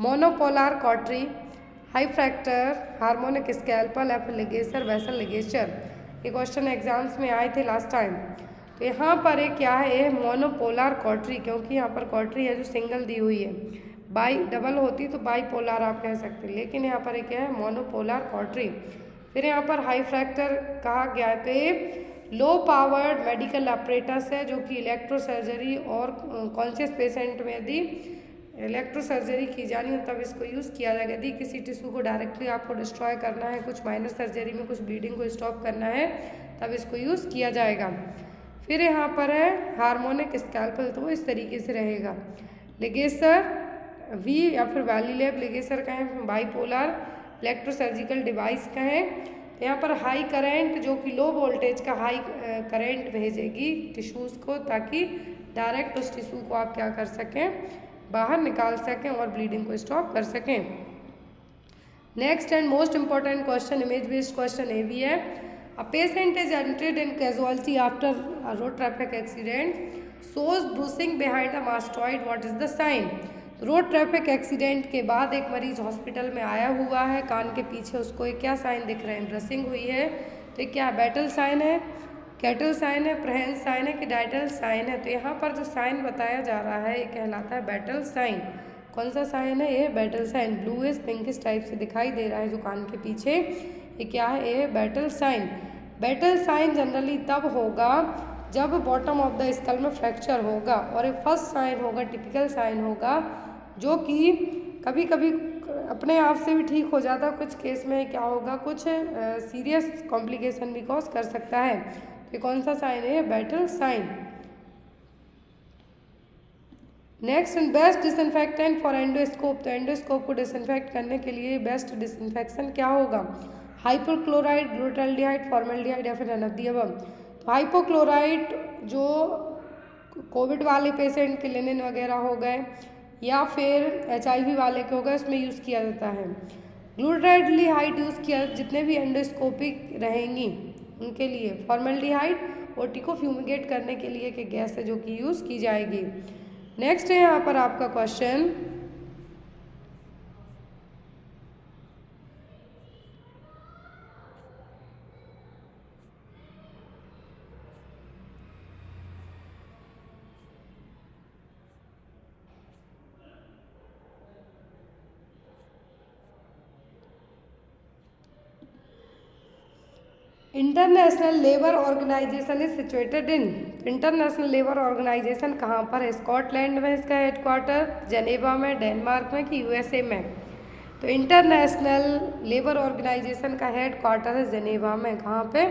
मोनोपोलर कॉटरी, हाई फ्रैक्टर, हार्मोनिक स्कैल्पल या फिर लिगेचर, वेसल लिगेचर। ये क्वेश्चन एग्जाम्स में आए थे लास्ट टाइम। तो यहाँ पर एक क्या है, ये मोनोपोलर कॉटरी, क्योंकि यहाँ पर कॉटरी है जो सिंगल दी हुई है, बाई डबल होती तो बाई पोलर आप कह सकते हैं, लेकिन यहाँ पर एक क्या है, मोनोपोलर कॉटरी। फिर यहाँ पर हाई फ्रैक्टर कहा गया है, तो ये लो पावर्ड मेडिकल अपरेटस है जो कि इलेक्ट्रो सर्जरी और कॉन्शियस पेशेंट में यदि इलेक्ट्रो सर्जरी की जानी हो तब इसको यूज़ किया जाएगा। यदि किसी टिश्यू को डायरेक्टली आपको डिस्ट्रॉय करना है, कुछ माइनर सर्जरी में कुछ ब्लीडिंग को स्टॉप करना है, तब इसको यूज़ किया जाएगा। फिर यहाँ पर है हार्मोनिक स्कैल्पल, तो वो इस तरीके से रहेगा। लिगेसर वी या फिर वैलीलेब लिगेसर कहें, बाईपोलर इलेक्ट्रोसर्जिकल डिवाइस कहें। तो यहाँ पर हाई करंट जो कि लो वोल्टेज का हाई करंट भेजेगी टिश्यूज़ को, ताकि डायरेक्ट उस टिश्यू को आप क्या कर सकें, बाहर निकाल सकें और ब्लीडिंग को स्टॉप कर सकें। Next and most important question, image based question ये भी है। A patient is entered in casualty after a road traffic accident, shows bruising behind a mastoid, what is the sign? Road traffic accident के बाद एक मरीज hospital में आया हुआ है, कान के पीछे उसको एक क्या साइन दिख रहे हैं, ब्रशिंग हुई है, तो एक क्या बैटल साइन है, कैटल साइन है, प्रहेंस साइन है कि डाइटल साइन है? तो यहाँ पर जो साइन बताया जा रहा है ये कहलाता है बैटल साइन। कौन सा साइन है ये? Battle sign. Bluish pinkish type से दिखाई दे रहा है जो कान के पीछे, ये क्या है? A Battle sign. Battle sign generally तब होगा जब बॉटम ऑफ द स्कल में फ्रैक्चर होगा, और ये फर्स्ट साइन होगा, टिपिकल साइन होगा, जो कि कभी कभी अपने आप से भी ठीक हो जाता है, कुछ केस में क्या होगा, कुछ सीरियस कॉम्प्लिकेशन भी कॉज कर सकता है। तो ये कौन सा साइन है? Battle sign. Next, best disinfectant for endoscope. तो एंडोस्कोप को डिसइंफेक्ट करने के लिए बेस्ट डिसइंफेक्शन क्या होगा? हाइपोक्लोराइड, ग्लूटाल्डिहाइड, फॉर्मल्डिहाइड या फिर नन ऑफ द अबव। तो हाइपोक्लोराइड जो कोविड वाले पेशेंट के लिनिन वगैरह हो गए या फिर HIV वाले के हो गए, उसमें यूज़ किया जाता है। ग्लूटाल्डिहाइड यूज़ किया जितने भी एंडोस्कोपिक रहेंगी उनके लिए। फॉर्मल्डिहाइड ओटी को फ्यूमिगेट करने के लिए कि गैस है जो कि यूज़ की जाएगी। नेक्स्ट है यहाँ पर आपका question, International Labour Organization is situated in. International Labour Organization कहाँ पर है? स्कॉटलैंड में इसका हेडक्वार्टर, जेनेवा में, डेनमार्क में कि USA में? तो इंटरनेशनल लेबर ऑर्गेनाइजेशन का हेडक्वार्टर है जेनेवा में। कहाँ पे?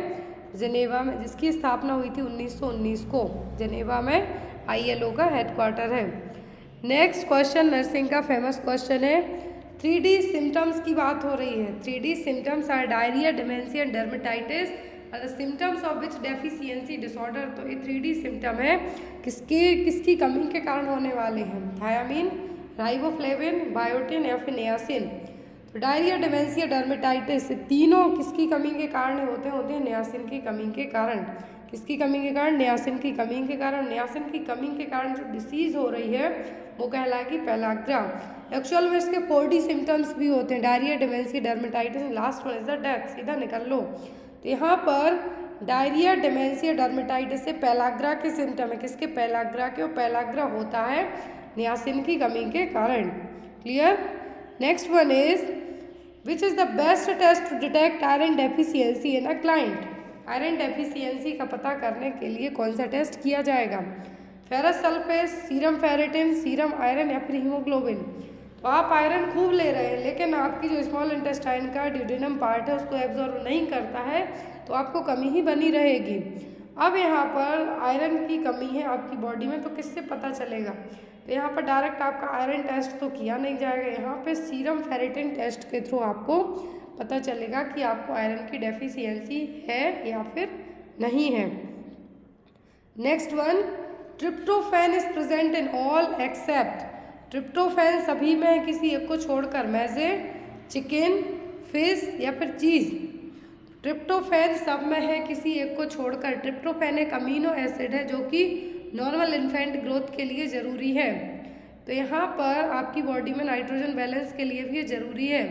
जेनेवा में, जिसकी स्थापना हुई थी 1919 को। जेनेवा में ILO का हेडक्वार्टर है। नेक्स्ट क्वेश्चन नर्सिंग का फेमस क्वेश्चन है। 3D सिम्टम्स की बात हो रही है। 3D symptoms are diarrhoea, dementia, dermatitis और the symptoms of which deficiency disorder. तो ये 3D सिम्टम है किसकी कमी के कारण होने वाले हैं? थायामीन, राइबोफ्लेविन, बायोटिन या फिर नियासिन। तो डायरिया, डिमेंशिया, डर्मेटाइटिस तीनों किसकी कमी के कारण होते हैं नियासिन की कमी के कारण। किसकी कमी के कारण? नियासिन की कमी के कारण। नियासिन की कमी के कारण जो डिसीज़ हो रही है वो कहलाएगी पेलाग्रा। एक्चुअल में इसके 4D सिम्टम्स भी होते हैं, diarrhoea, dementia, dermatitis, last one is the death. सीधा निकल लो। तो यहाँ पर डायरिया, डिमेंशिया, डर्मेटाइटिस से पेलाग्रा के सिम्टम है। किसके? पेलाग्रा के। और पेलाग्रा होता है नियासिन की कमी के कारण। Clear? Next one is which is the best test to detect iron deficiency in a client. Iron deficiency का पता करने के लिए कौन सा टेस्ट किया जाएगा? Ferrous sulphate, serum ferritin, serum iron या फिर हीमोग्लोबिन। तो आप आयरन खूब ले रहे हैं लेकिन आपकी जो स्मॉल इंटेस्टाइन का ड्यूडेनम पार्ट है उसको एब्जॉर्ब नहीं करता है, तो आपको कमी ही बनी रहेगी। अब यहाँ पर आयरन की कमी है आपकी बॉडी में, तो किससे पता चलेगा? तो यहाँ पर डायरेक्ट आपका आयरन टेस्ट तो किया नहीं जाएगा, यहाँ पे सीरम फेरेटिन टेस्ट के थ्रू आपको पता चलेगा कि आपको आयरन की डेफिशिएंसी है या फिर नहीं है। Next one, tryptophan is present in all except. Tryptophan सभी में है किसी एक को छोड़कर, मैजे, चिकन, फिश या फिर चीज़। ट्रिप्टोफैन सब में है किसी एक को छोड़कर। ट्रिप्टोफैन एक अमीनो एसिड है जो कि नॉर्मल इन्फेंट ग्रोथ के लिए ज़रूरी है। तो यहाँ पर आपकी बॉडी में नाइट्रोजन बैलेंस के लिए भी ये ज़रूरी है,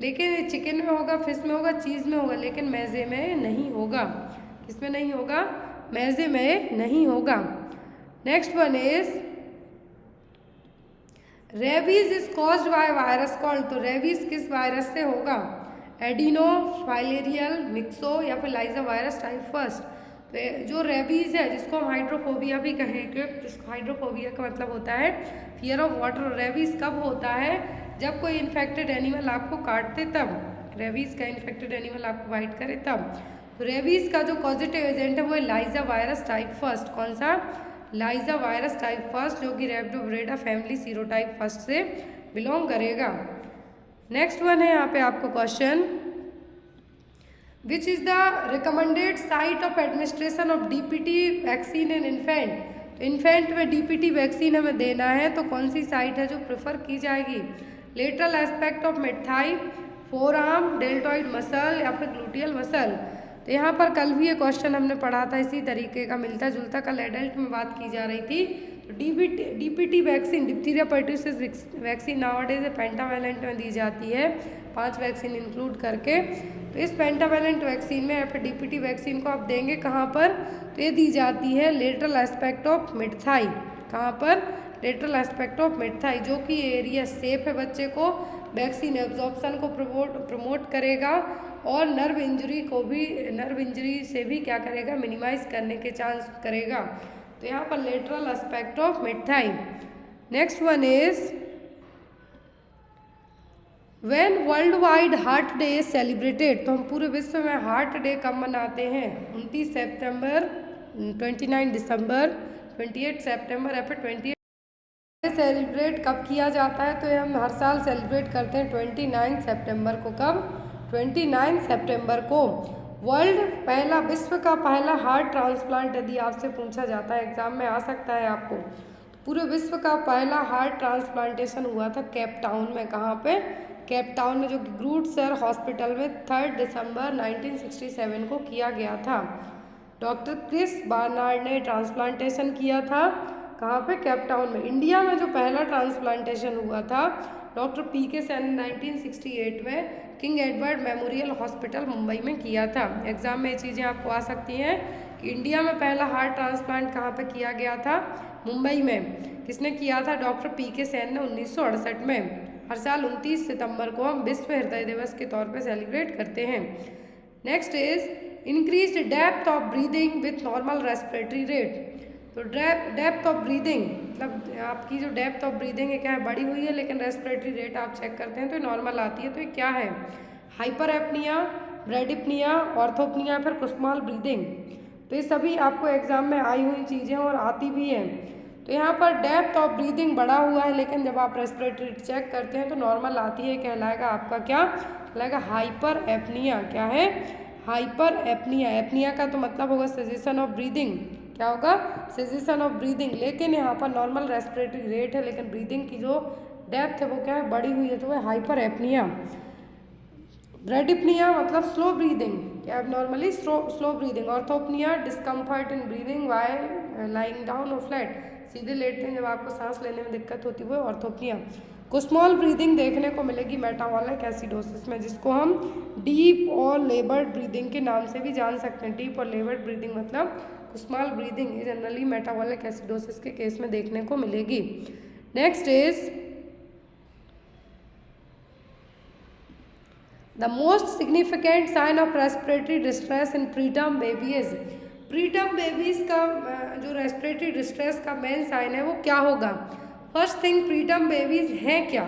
लेकिन ये चिकन में होगा, फिश में होगा, चीज़ में होगा, लेकिन मैजे में नहीं होगा। किसमें नहीं होगा? मैजे में नहीं होगा। Next one is rabies is caused by virus called. तो रेबीज किस वायरस से होगा? एडिनो, फाइलेरियल, मिक्सो या फिर लाइजा वायरस टाइप फर्स्ट। तो जो रेबीज है जिसको हम हाइड्रोफोबिया भी कहेंगे, जिसको हाइड्रोफोबिया का मतलब होता है फियर ऑफ वाटर। रेबीज कब होता है? जब कोई इन्फेक्टेड एनिमल आपको काटते तब, रेबीज का इन्फेक्टेड एनिमल आपको बाइट करे तब। तो रेबीज का जो पॉजिटिव एजेंट है वो है लाइजा वायरस टाइप फर्स्ट। कौन सा? लाइजा वायरस टाइप फर्स्ट, जो कि रेप्टोब्रेडा फैमिली सीरोटाइप फर्स्ट से बिलोंग करेगा। नेक्स्ट वन है यहाँ पे आपको question, which is the recommended site of administration of DPT vaccine in infant. तो इन्फेंट में DPT वैक्सीन हमें देना है तो कौन सी साइट है जो प्रेफर की जाएगी? Lateral aspect of mid thigh, forearm, deltoid muscle या फिर ग्लूटियल मसल। तो यहाँ पर कल भी ये क्वेश्चन हमने पढ़ा था इसी तरीके का, मिलता जुलता। कल एडल्ट में बात की जा रही थी। तो DPT vaccine, diphtheria pertussis vaccine nowadays pentavalent में दी जाती है, 5 वैक्सीन इंक्लूड करके। तो इस पेंटावैलेंट वैक्सीन में या फिर DPT वैक्सीन को आप देंगे कहाँ पर? तो ये दी जाती है lateral aspect of mid thigh. कहाँ पर? Lateral aspect of mid thigh, जो कि एरिया सेफ है बच्चे को, वैक्सीन एब्जॉर्प्शन को प्रमोट करेगा और नर्व इंजरी से भी क्या करेगा, मिनिमाइज करने के चांस करेगा। तो यहाँ पर लेटरल एस्पेक्ट ऑफ मिठाई। Next one is when world wide heart day is celebrated. तो हम पूरे विश्व में हार्ट डे कब मनाते हैं? 29 सितंबर, 29 दिसंबर, 28 सितंबर या फिर 28। सेलिब्रेट कब किया जाता है? तो ये हम हर साल सेलिब्रेट करते हैं 29 सितंबर को। कब? 29 सितंबर को। विश्व का पहला हार्ट ट्रांसप्लांट यदि आपसे पूछा जाता है, एग्जाम में आ सकता है आपको, तो पूरे विश्व का पहला हार्ट ट्रांसप्लांटेशन हुआ था केप टाउन में। कहाँ पे? केप टाउन में, जो कि ग्रूटसर हॉस्पिटल में 3 दिसंबर 1967 को किया गया था। डॉक्टर क्रिस बार्नार्ड ने ट्रांसप्लांटेशन किया था। कहाँ पे? केप टाउन में। इंडिया में जो पहला ट्रांसप्लांटेशन हुआ था डॉक्टर पीके सेन 1968 में king Edward memorial hospital Mumbai में किया था। एग्जाम में ये चीज़ें आपको आ सकती हैं कि इंडिया में पहला हार्ट ट्रांसप्लांट कहाँ पे किया गया था? मुंबई में। किसने किया था? डॉक्टर पीके सेन ने 1968 में। हर साल 29 सितंबर को हम विश्व हृदय दिवस के तौर पे सेलिब्रेट करते हैं। Next is increased depth of breathing with normal respiratory rate. तो डेप्थ ऑफ ब्रीदिंग मतलब आपकी जो डेप्थ ऑफ ब्रीदिंग है क्या है? बढ़ी हुई है, लेकिन रेस्पिरेटरी रेट आप चेक करते हैं तो नॉर्मल आती है। तो ये क्या है? हाइपर एपनिया, ब्रेडिपनिया, ऑर्थोपनिया, फिर कुस्माल ब्रीदिंग। तो ये सभी आपको एग्जाम में आई हुई चीज़ें और आती भी हैं। तो यहाँ पर डेप्थ ऑफ ब्रीदिंग बढ़ा हुआ है, लेकिन जब आप रेस्पिरेटरी चेक करते हैं तो नॉर्मल आती है। कहलाएगा आपका क्या? कहलाएगा हाइपर एपनिया। क्या है? Hyper apnoea. एपनिया का तो मतलब होगा सेजेशन ऑफ ब्रीदिंग। क्या होगा? सेजेशन ऑफ ब्रीदिंग। लेकिन यहाँ पर नॉर्मल रेस्पिरेटरी रेट है, लेकिन ब्रीदिंग की जो डेप्थ है वो क्या है? बढ़ी हुई है, तो वह हाइपर एपनिया। ब्रेडिपनिया मतलब स्लो ब्रीदिंग, क्या normally slow breathing. Orthopnoea discomfort in breathing while lying down और फ्लैट, सीधे लेटते हैं जब आपको सांस लेने में दिक्कत होती है, वो ऑर्थोपनिया। कुस्मॉल ब्रीदिंग देखने को मिलेगी मेटाबॉलिक एसिडोसिस में, जिसको हम डीप और लेबर्ड ब्रीदिंग के नाम से भी जान सकते हैं। डीप और लेबर्ड ब्रीदिंग मतलब Kussmaul breathing generally metabolic acidosis के केस में देखने को मिलेगी। Next is the most significant sign of respiratory distress in preterm babies. Preterm babies का जो रेस्पिरेटरी डिस्ट्रेस का मेन साइन है वो क्या होगा? फर्स्ट थिंग, प्रीटर्म बेबीज हैं क्या?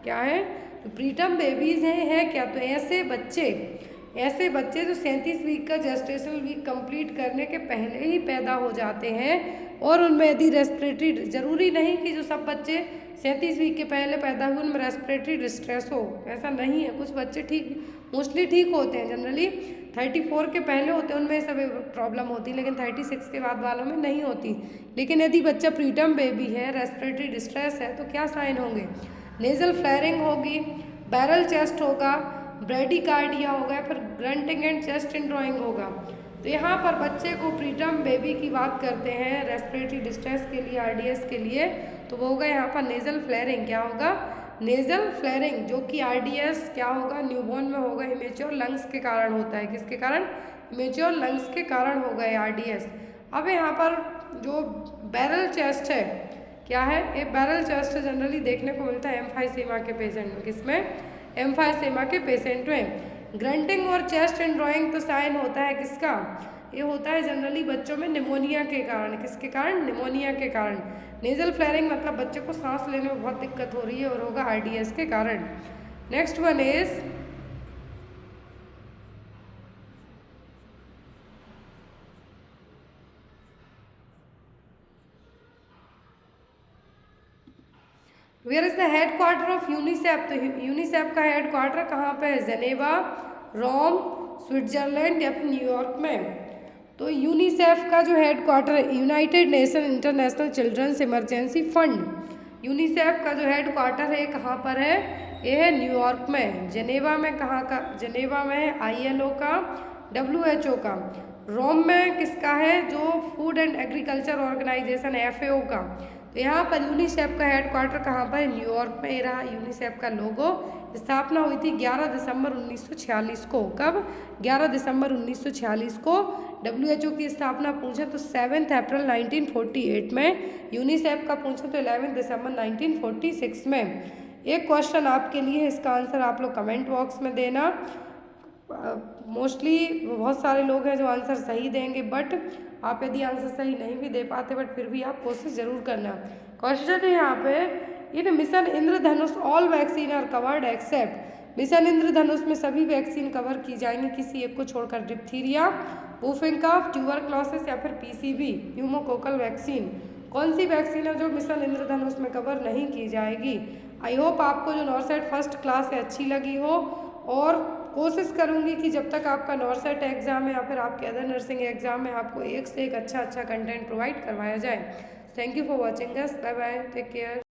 क्या है? तो प्रीटर्म बेबीज हैं क्या? तो ऐसे बच्चे जो 37 वीक का जेस्टेशनल वीक कंप्लीट करने के पहले ही पैदा हो जाते हैं, और उनमें यदि रेस्पिरेटरी, जरूरी नहीं कि जो सब बच्चे 37 वीक के पहले पैदा हुए उनमें रेस्पिरेटरी डिस्ट्रेस हो, ऐसा नहीं है। कुछ बच्चे मोस्टली ठीक होते हैं, जनरली 34 के पहले होते हैं उनमें सब प्रॉब्लम होती है, लेकिन 36 के बाद वालों में नहीं होती। लेकिन यदि बच्चा प्रीटर्म बेबी है, रेस्पिरेटरी डिस्ट्रेस है, तो क्या साइन होंगे? नेजल फ्लेयरिंग होगी, बैरल चेस्ट होगा, ब्रेडिकार्डिया होगा, फिर ग्रंटिंग एंड चेस्ट इंड्रॉइंग होगा। तो यहाँ पर बच्चे को प्रीटर्म बेबी की बात करते हैं रेस्पिरेटरी डिस्ट्रेस के लिए, आरडीएस के लिए, तो वो होगा यहाँ पर नेजल फ्लेयरिंग। क्या होगा? नेजल फ्लेयरिंग, जो कि आरडीएस क्या होगा? न्यूबॉर्न में होगा, इमेच्योर लंग्स के कारण होता है। किसके कारण? इमेच्योर लंग्स के कारण होगा ये आरडीएस। अब यहाँ पर जो बैरल चेस्ट है, क्या है? ये बैरल चेस्ट जनरली देखने को मिलता है एम्फाइसेमा के पेशेंट में। किसमें? एम्फाइसेमा के पेशेंट में। ग्रंटिंग और चेस्ट एंड्रॉइंग तो साइन होता है किसका? ये होता है जनरली बच्चों में निमोनिया के कारण। किसके कारण? निमोनिया के कारण। नेजल फ्लेयरिंग मतलब बच्चे को सांस लेने में बहुत दिक्कत हो रही है, और होगा आरडीएस के कारण। Next one is where is the headquarter of UNICEF. तो यूनिसेफ का हेड क्वार्टर कहाँ पे है? जेनेवा, रोम, स्विट्जरलैंड या फिर न्यूयॉर्क में। तो यूनिसेफ का जो हेड क्वार्टर है, United Nation International Children's Emergency Fund. UNICEF का जो हेड क्वार्टर है कहाँ पर है? ये है न्यूयॉर्क में। जेनेवा में कहाँ का? जेनेवा में है ILO का, WHO का। रोम में किसका है? जो Food and Agriculture Organization FAO का। तो यहाँ पर यूनिसेफ का हेड क्वार्टर कहाँ पर है? न्यूयॉर्क में। रहा यूनिसेफ का लोगो। स्थापना हुई थी 11 दिसंबर 1946 को। कब? 11 दिसंबर 1946 को। WHO की स्थापना पूछे तो 7 अप्रैल 1948 में। यूनिसेफ का पूछे तो 11 दिसंबर 1946 में। एक क्वेश्चन आपके लिए, इसका आंसर आप लोग कमेंट बॉक्स में देना। मोस्टली बहुत सारे लोग हैं जो आंसर सही देंगे, बट आप यदि आंसर सही नहीं भी दे पाते बट फिर भी आप कोशिश ज़रूर करना। क्वेश्चन है यहाँ पे, in mission Indradhanush all vaccine are covered except. Mission Indradhanush में सभी वैक्सीन कवर की जाएंगी किसी एक को छोड़कर। डिप्थीरिया, वुफिंग कफ, ट्यूबरक्लोसिस या फिर पीसीवी न्यूमोकोकल वैक्सीन। कौन सी वैक्सीन है जो मिशन इंद्रधनुष में कवर नहीं की जाएगी? आई होप आपको जो नॉर्सेट फर्स्ट क्लास है अच्छी लगी हो, और कोशिश करूँगी कि जब तक आपका नॉर्सेट एग्ज़ाम है या फिर आपके अदर नर्सिंग एग्ज़ाम में आपको एक से एक अच्छा कंटेंट प्रोवाइड करवाया जाए। Thank you for watching us. Bye bye, take care.